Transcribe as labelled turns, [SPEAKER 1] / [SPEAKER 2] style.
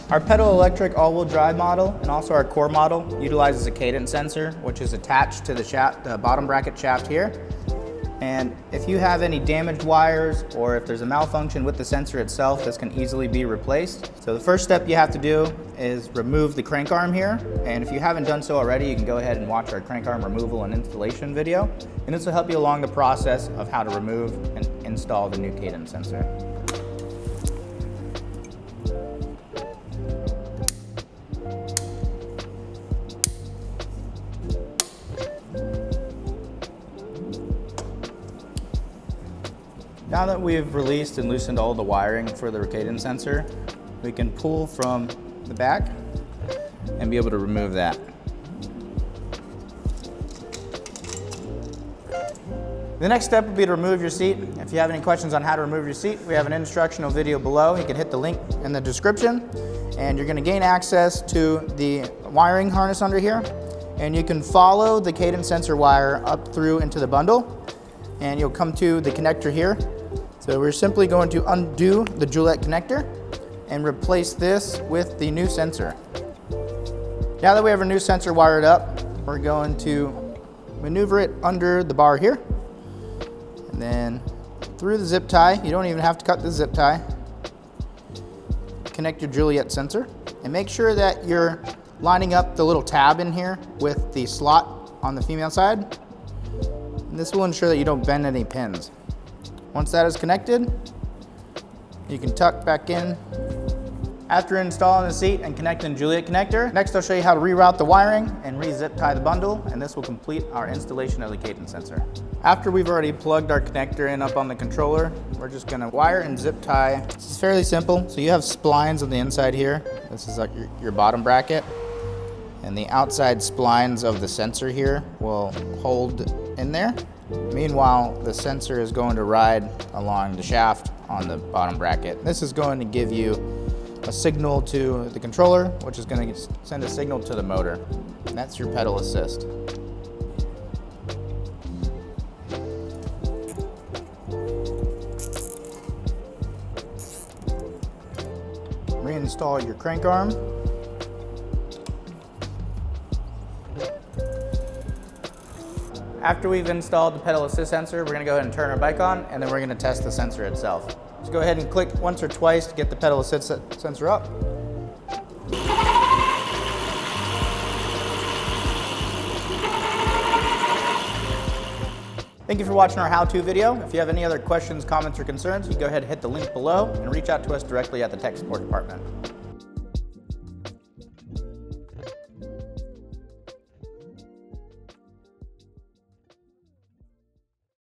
[SPEAKER 1] Our pedal electric all-wheel drive model and also our core model utilizes a cadence sensor, which is attached to the shaft, the bottom bracket shaft here. And if you have any damaged wires or if there's a malfunction with the sensor itself, this can easily be replaced. So the first step you have to do is remove the crank arm here. And if you haven't done so already, you can go ahead and watch our crank arm removal and installation video. And this will help you along the process of how to remove and install the new cadence sensor. Now that we've released and loosened all the wiring for the cadence sensor, we can pull from the back and be able to remove that. The next step would be to remove your seat. If you have any questions on how to remove your seat, we have an instructional video below. You can hit the link in the description and you're going to gain access to the wiring harness under here. And you can follow the cadence sensor wire up through into the bundle and you'll come to the connector here. So we're simply going to undo the Juliet connector and replace this with the new sensor. Now that we have our new sensor wired up, we're going to maneuver it under the bar here and then through the zip tie. You don't even have to cut the zip tie. Connect your Juliet sensor and make sure that you're lining up the little tab in here with the slot on the female side. And this will ensure that you don't bend any pins. Once that is connected, you can tuck back in. After installing the seat and connecting the Juliet connector, next I'll show you how to reroute the wiring and re-zip tie the bundle, and this will complete our installation of the cadence sensor. After we've already plugged our connector in up on the controller, we're just gonna wire and zip tie. This is fairly simple. So you have splines on the inside here. This is like your bottom bracket. And the outside splines of the sensor here will hold in there. Meanwhile, the sensor is going to ride along the shaft on the bottom bracket. This is going to give you a signal to the controller, which is going to send a signal to the motor. And that's your pedal assist. Reinstall your crank arm. After we've installed the pedal assist sensor, we're going to go ahead and turn our bike on, and then we're going to test the sensor itself. Just go ahead and click once or twice to get the pedal assist sensor up. Thank you for watching our how-to video. If you have any other questions, comments, or concerns, you can go ahead and hit the link below and reach out to us directly at the tech support department.